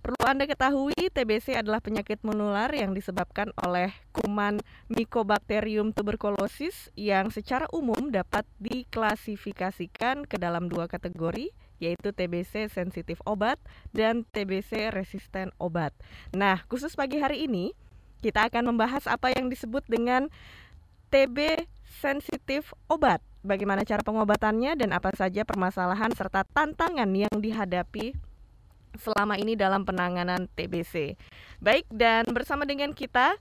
Perlu Anda ketahui, TBC adalah penyakit menular yang disebabkan oleh kuman Mycobacterium tuberculosis yang secara umum dapat diklasifikasikan ke dalam dua kategori, yaitu TBC sensitif obat dan TBC resisten obat. Nah, khusus pagi hari ini, kita akan membahas apa yang disebut dengan TB sensitif obat. Bagaimana cara pengobatannya dan apa saja permasalahan serta tantangan yang dihadapi selama ini dalam penanganan TBC. Baik, dan bersama dengan kita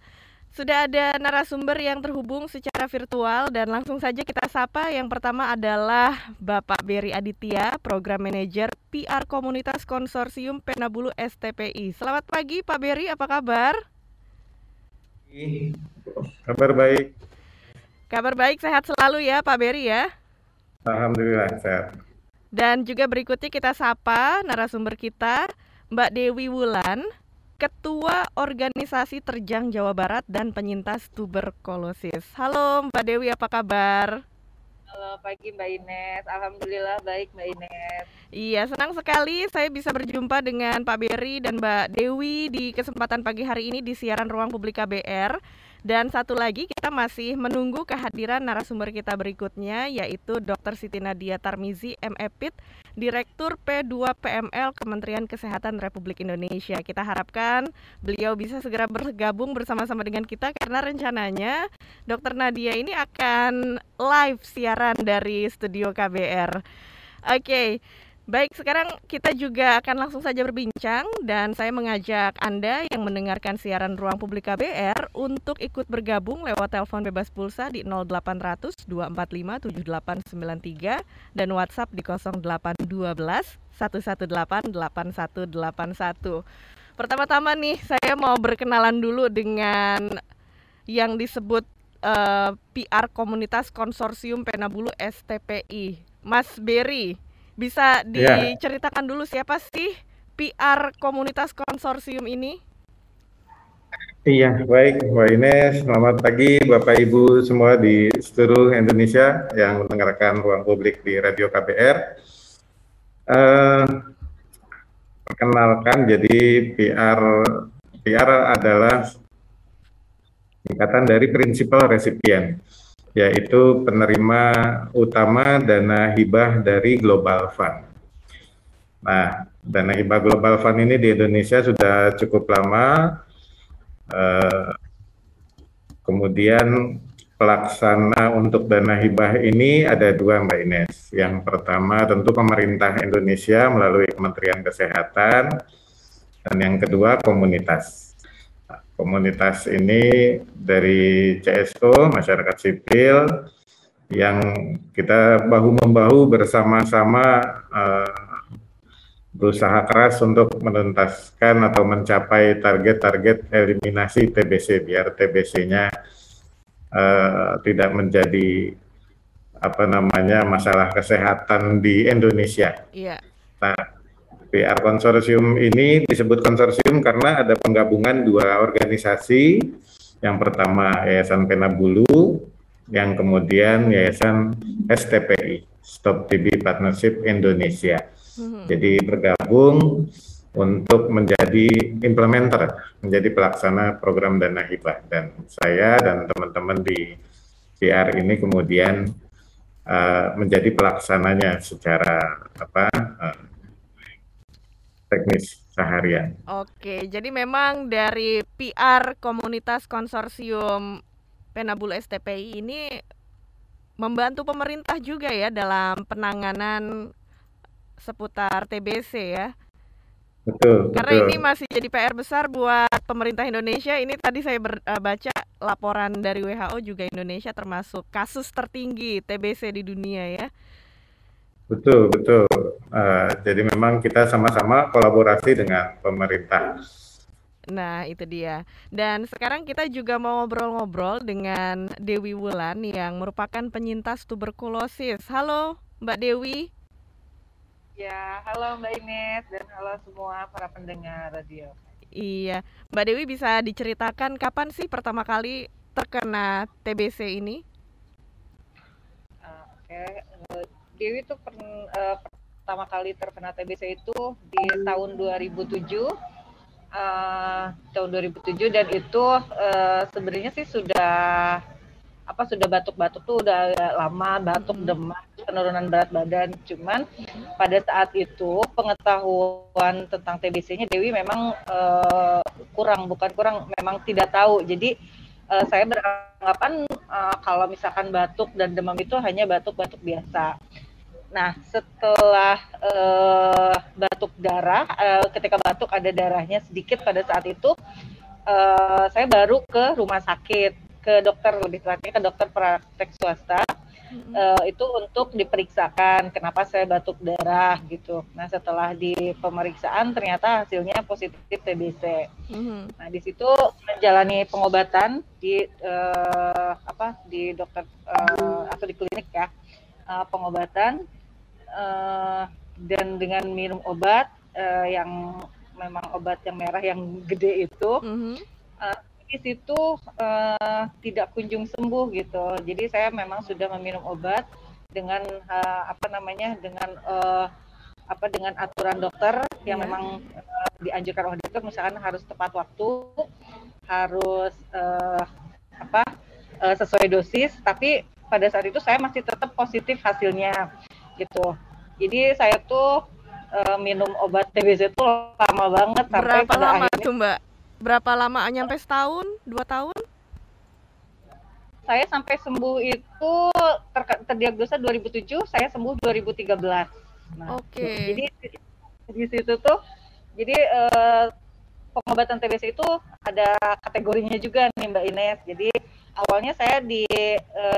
sudah ada narasumber yang terhubung secara virtual dan langsung saja kita sapa. Yang pertama adalah Bapak Berry Aditya, Program Manager PR Komunitas Konsorsium Penabulu STPI. Selamat pagi Pak Berry, apa kabar? Kabar baik, Kabar baik, sehat selalu ya Pak Berry ya. alhamdulillah sehat. Dan juga berikutnya kita sapa narasumber kita, Mbak Dewi Wulan, Ketua Organisasi Terjang Jawa Barat dan penyintas tuberkulosis. Halo Mbak Dewi, apa kabar? Halo pagi Mbak Ines, Alhamdulillah baik Mbak Ines. Iya, senang sekali saya bisa berjumpa dengan Pak Berry dan Mbak Dewi di kesempatan pagi hari ini di siaran Ruang Publik KBR. Dan satu lagi kita masih menunggu kehadiran narasumber kita berikutnya, yaitu Dr. Siti Nadia Tarmizi, MEPIT, Direktur P2PML Kementerian Kesehatan Republik Indonesia. Kita harapkan beliau bisa segera bergabung bersama-sama dengan kita karena rencananya Dr. Nadia ini akan live siaran dari studio KBR. Oke. Baik, sekarang kita juga akan langsung saja berbincang dan saya mengajak Anda yang mendengarkan siaran Ruang Publik KBR untuk ikut bergabung lewat telepon bebas pulsa di 0800 245 7893 dan WhatsApp di 0812 118 8181. Pertama-tama nih saya mau berkenalan dulu dengan yang disebut PR Komunitas Konsorsium Penabulu STPI, Mas Berry. Bisa Ya, diceritakan dulu siapa sih PR Komunitas Konsorsium ini? iya baik Mbak Ines, selamat pagi Bapak Ibu semua di seluruh Indonesia yang mendengarkan Ruang Publik di Radio KBR. Eh, Perkenalkan, jadi PR adalah singkatan dari Principal Recipient, yaitu penerima utama dana hibah dari Global Fund. Nah, dana hibah Global Fund ini di Indonesia sudah cukup lama. Kemudian pelaksana untuk dana hibah ini ada dua, Mbak Ines. Yang pertama tentu pemerintah Indonesia melalui Kementerian Kesehatan, dan yang kedua komunitas. Nah, komunitas ini dari CSO, masyarakat sipil, yang kita bahu-membahu bersama-sama berusaha keras untuk menuntaskan atau mencapai target-target eliminasi TBC, biar TBC-nya tidak menjadi masalah kesehatan di Indonesia. Iya. Nah, PR konsorsium ini disebut konsorsium karena ada penggabungan dua organisasi. Yang pertama Yayasan Penabulu, yang kemudian Yayasan STPI, Stop TB Partnership Indonesia. Jadi bergabung untuk menjadi implementer, menjadi pelaksana program dana hibah, dan saya dan teman-teman di PR ini kemudian menjadi pelaksananya secara teknis seharian. Oke, jadi memang dari PR Komunitas Konsorsium Penabulu STPI ini membantu pemerintah juga ya dalam penanganan seputar TBC ya. Betul, Karena betul. ini masih jadi PR besar buat pemerintah Indonesia. Ini tadi saya baca laporan dari WHO juga Indonesia termasuk kasus tertinggi TBC di dunia ya. Betul, betul. Jadi memang kita sama-sama kolaborasi dengan pemerintah. Nah, itu dia. Dan sekarang kita juga mau ngobrol-ngobrol dengan Dewi Wulan yang merupakan penyintas tuberkulosis. Halo, Mbak Dewi. Ya, halo Mbak Ines dan halo semua para pendengar radio. Iya, Mbak Dewi bisa diceritakan kapan sih pertama kali terkena TBC ini? Dewi pertama kali terkena TBC itu di tahun 2007 tahun 2007, dan itu sebenarnya sih sudah batuk-batuk tuh udah lama, batuk, demam, penurunan berat badan. Cuman pada saat itu pengetahuan tentang TBC-nya Dewi memang bukan kurang, memang tidak tahu. Jadi saya beranggapan kalau misalkan batuk dan demam itu hanya batuk-batuk biasa. Nah, setelah batuk darah, ketika batuk ada darahnya sedikit pada saat itu, saya baru ke rumah sakit, ke dokter, lebih tepatnya ke dokter praktek swasta, itu untuk diperiksakan kenapa saya batuk darah gitu. Nah, setelah di pemeriksaan ternyata hasilnya positif TBC. Nah, di situ menjalani pengobatan di dokter atau di klinik ya, pengobatan, dan dengan minum obat yang memang obat yang merah yang gede itu. Di situ tidak kunjung sembuh gitu. Jadi saya memang sudah meminum obat dengan dengan aturan dokter yang memang dianjurkan oleh dokter, misalkan harus tepat waktu, harus sesuai dosis, tapi pada saat itu saya masih tetap positif hasilnya gitu. Jadi saya tuh minum obat TBC itu lama banget. Sampai berapa lama tuh Mbak? Berapa lama? Nyampe setahun? 2 tahun? Saya sampai sembuh itu terdiagnosa 2007, saya sembuh 2013. Nah, jadi di situ tuh, jadi pengobatan TBC itu ada kategorinya juga nih Mbak Ines. Jadi awalnya saya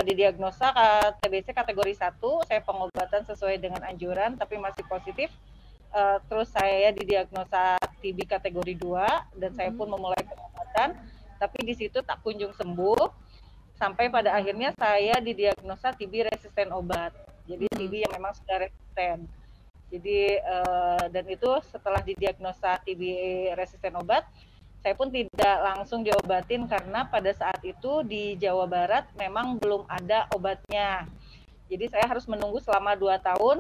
didiagnosa TBC kategori 1, saya pengobatan sesuai dengan anjuran tapi masih positif. Terus saya didiagnosa TB kategori 2 dan saya pun memulai pengobatan, tapi di situ tak kunjung sembuh sampai pada akhirnya saya didiagnosa TB resisten obat. Jadi TB yang memang sudah resisten. Jadi dan itu setelah didiagnosa TB resisten obat, saya pun tidak langsung diobatin karena pada saat itu di Jawa Barat memang belum ada obatnya. Jadi saya harus menunggu selama 2 tahun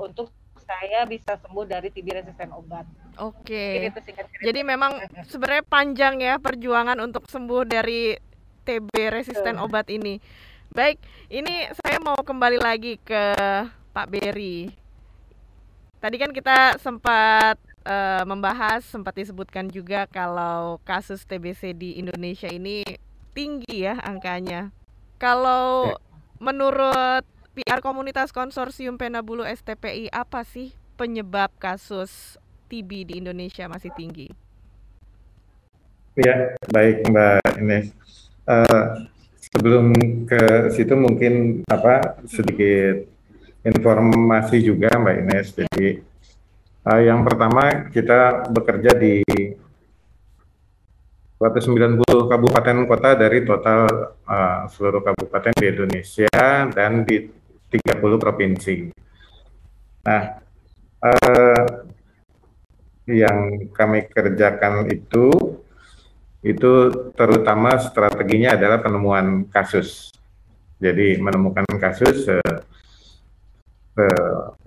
untuk saya bisa sembuh dari TB resisten obat. Oke. Jadi memang sebenarnya panjang ya perjuangan untuk sembuh dari TB resisten obat ini. Baik, ini saya mau kembali lagi ke Pak Berry. Tadi kan kita sempat membahas, sempat disebutkan juga kalau kasus TBC di Indonesia ini tinggi ya angkanya. Kalau menurut PR Komunitas Konsorsium Pena Bulu STPI, apa sih penyebab kasus TB di Indonesia masih tinggi? Ya, baik Mbak Ines. Sebelum ke situ mungkin sedikit informasi juga Mbak Ines. Jadi yang pertama, kita bekerja di 190 kabupaten kota dari total seluruh kabupaten di Indonesia dan di 30 provinsi. Nah, yang kami kerjakan itu terutama strateginya adalah penemuan kasus. Jadi menemukan kasus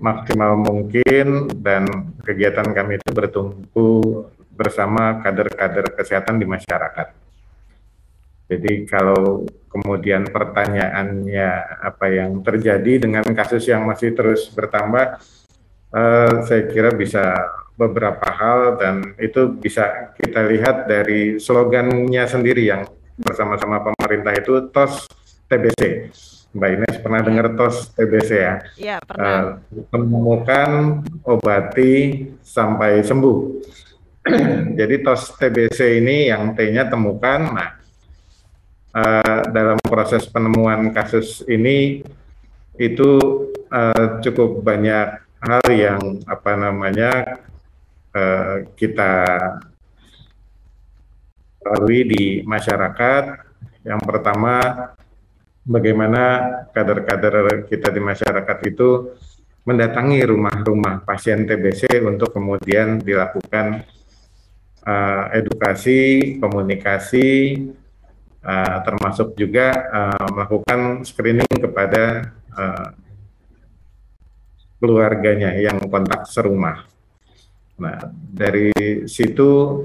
maksimal mungkin, dan kegiatan kami itu bertumpu bersama kader-kader kesehatan di masyarakat. Jadi kalau kemudian pertanyaannya apa yang terjadi dengan kasus yang masih terus bertambah, saya kira bisa beberapa hal, dan itu bisa kita lihat dari slogannya sendiri yang bersama-sama pemerintah itu TOS TBC. Mbak Ines pernah dengar TOS TBC ya? Iya, pernah. Temukan, obati, sampai sembuh. Jadi TOS TBC ini yang T-nya temukan. Nah, dalam proses penemuan kasus ini itu cukup banyak hal yang kita lalui di masyarakat. Yang pertama, bagaimana kader-kader kita di masyarakat itu mendatangi rumah-rumah pasien TBC untuk kemudian dilakukan edukasi, komunikasi, termasuk juga melakukan screening kepada keluarganya yang kontak serumah. Nah, dari situ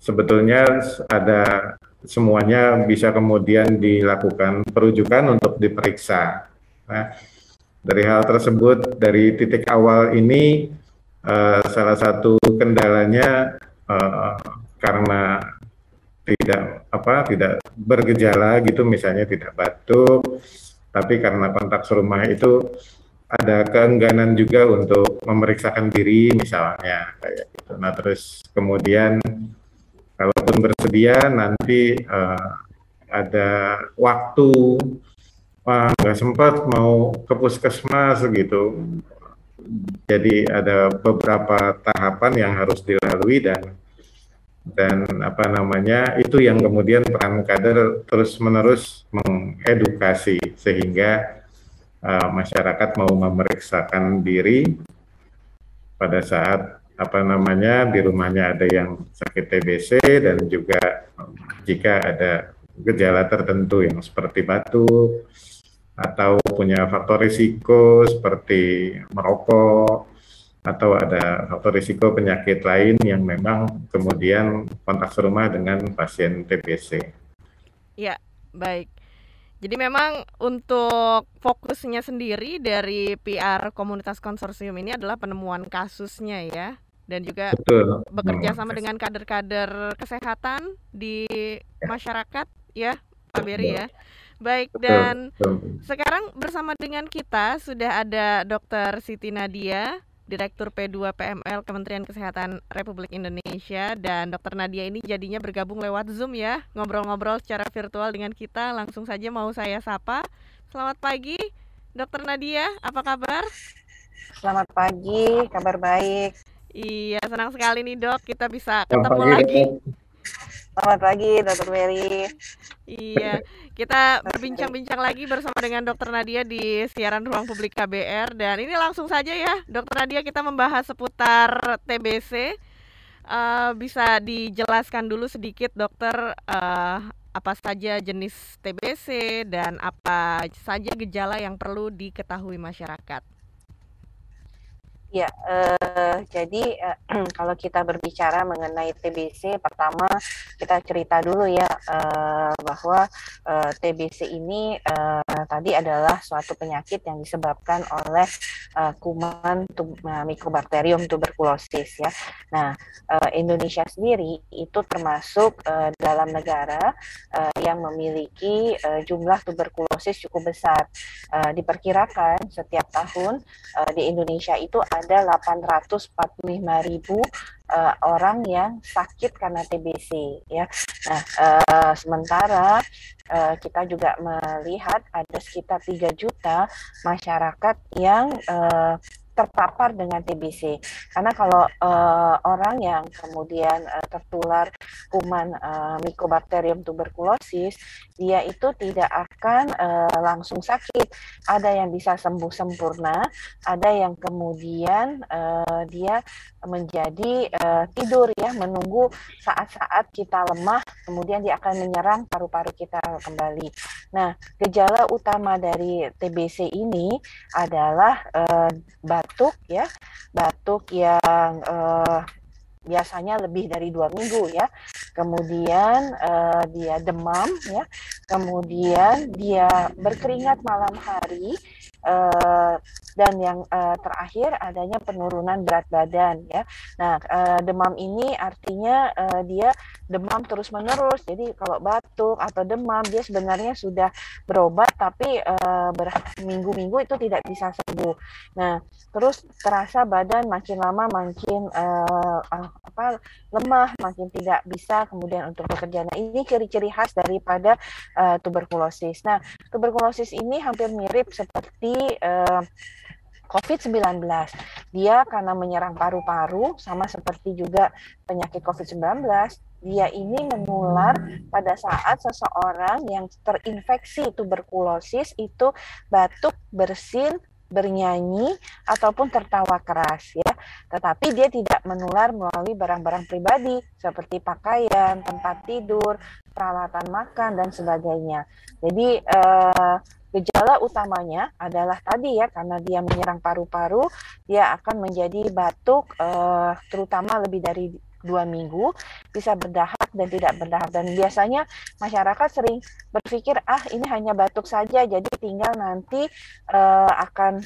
sebetulnya ada semuanya bisa kemudian dilakukan perujukan untuk diperiksa. Nah, dari hal tersebut, dari titik awal ini salah satu kendalanya karena tidak bergejala gitu, misalnya tidak batuk, tapi karena kontak serumah itu ada keengganan juga untuk memeriksakan diri misalnya kayak gitu. Nah, terus kemudian kalaupun bersedia nanti ada waktu, nggak sempat mau ke puskesmas gitu. Jadi ada beberapa tahapan yang harus dilalui dan itu yang kemudian peran kader terus-menerus mengedukasi sehingga masyarakat mau memeriksakan diri pada saat di rumahnya ada yang sakit TBC, dan juga jika ada gejala tertentu yang seperti batuk atau punya faktor risiko seperti merokok atau ada faktor risiko penyakit lain yang memang kemudian kontak serumah dengan pasien TBC. Ya, baik. Jadi memang untuk fokusnya sendiri dari PR komunitas konsorsium ini adalah penemuan kasusnya ya, dan juga betul, bekerja sama dengan kader-kader kesehatan di masyarakat ya, Pak Beri ya. Baik, dan sekarang bersama dengan kita sudah ada Dr. Siti Nadia, Direktur P2 PML Kementerian Kesehatan Republik Indonesia. Dan Dr. Nadia ini jadinya bergabung lewat Zoom ya, ngobrol-ngobrol secara virtual dengan kita. Langsung saja mau saya sapa. Selamat pagi, Dr. Nadia, apa kabar? Selamat pagi, kabar baik. Iya, senang sekali nih dok, kita bisa ketemu lagi. Selamat pagi, Dr. Mary. Iya, kita berbincang-bincang lagi bersama dengan Dr. Nadia di siaran Ruang Publik KBR. Dan ini langsung saja ya, Dr. Nadia, kita membahas seputar TBC. Bisa dijelaskan dulu sedikit dokter, apa saja jenis TBC dan apa saja gejala yang perlu diketahui masyarakat? Ya, jadi kalau kita berbicara mengenai TBC, pertama kita cerita dulu ya bahwa TBC ini tadi adalah suatu penyakit yang disebabkan oleh kuman Mycobacterium tuberculosis ya. Nah, Indonesia sendiri itu termasuk dalam negara yang memiliki jumlah tuberkulosis cukup besar. Diperkirakan setiap tahun di Indonesia itu ada 845.000 orang yang sakit karena TBC ya. Nah, sementara kita juga melihat ada sekitar 3 juta masyarakat yang terpapar dengan TBC. Karena kalau orang yang kemudian tertular kuman Mycobacterium tuberculosis, dia itu tidak akan langsung sakit. Ada yang bisa sembuh sempurna, ada yang kemudian dia menjadi tidur ya, menunggu saat-saat kita lemah, kemudian dia akan menyerang paru-paru kita kembali. Nah, gejala utama dari TBC ini adalah batuk ya, batuk yang biasanya lebih dari 2 minggu ya, kemudian dia demam ya, kemudian dia berkeringat malam hari, dan yang terakhir adanya penurunan berat badan ya. Nah, demam ini artinya dia demam terus-menerus. Jadi kalau batuk atau demam dia sebenarnya sudah berobat, tapi berminggu-minggu itu tidak bisa sembuh. Nah, terus terasa badan makin lama makin lemah, makin tidak bisa kemudian untuk bekerja. Nah, ini ciri-ciri khas daripada tuberkulosis. Nah, tuberkulosis ini hampir mirip seperti COVID-19. Dia karena menyerang paru-paru, sama seperti juga penyakit COVID-19, dia ini menular pada saat seseorang yang terinfeksi tuberkulosis itu batuk, bersin, bernyanyi, ataupun tertawa keras ya. Tetapi dia tidak menular melalui barang-barang pribadi seperti pakaian, tempat tidur, peralatan makan, dan sebagainya. Jadi gejala utamanya adalah tadi ya, karena dia menyerang paru-paru, dia akan menjadi batuk, terutama lebih dari 2 minggu, bisa berdahak dan tidak berdahak. Dan biasanya masyarakat sering berpikir, ini hanya batuk saja, jadi tinggal nanti akan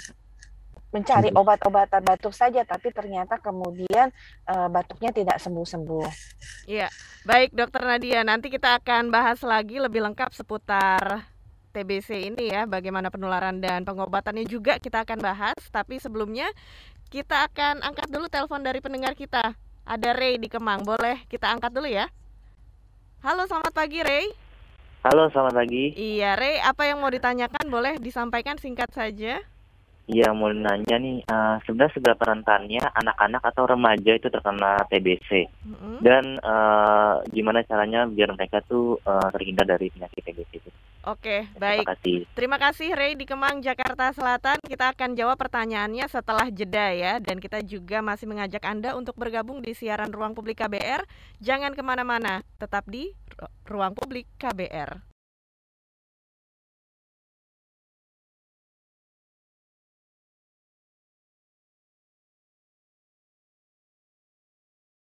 mencari obat-obatan batuk saja, tapi ternyata kemudian batuknya tidak sembuh-sembuh. Iya, baik Dokter Nadia, nanti kita akan bahas lagi lebih lengkap seputar TBC ini ya, bagaimana penularan dan pengobatannya juga kita akan bahas. Tapi sebelumnya kita akan angkat dulu telepon dari pendengar kita. Ada Ray di Kemang, boleh kita angkat dulu ya? Halo, selamat pagi Ray. Halo, selamat pagi. Iya Ray, apa yang mau ditanyakan boleh disampaikan singkat saja. Iya, mau nanya nih, sebenarnya seberapa rentannya anak-anak atau remaja itu terkena TBC? Dan gimana caranya biar mereka tuh terhindar dari penyakit TBC itu? Oke, baik. Terima kasih Ray di Kemang, Jakarta Selatan. Kita akan jawab pertanyaannya setelah jeda ya. Dan kita juga masih mengajak Anda untuk bergabung di siaran Ruang Publik KBR. Jangan kemana-mana, tetap di Ruang Publik KBR.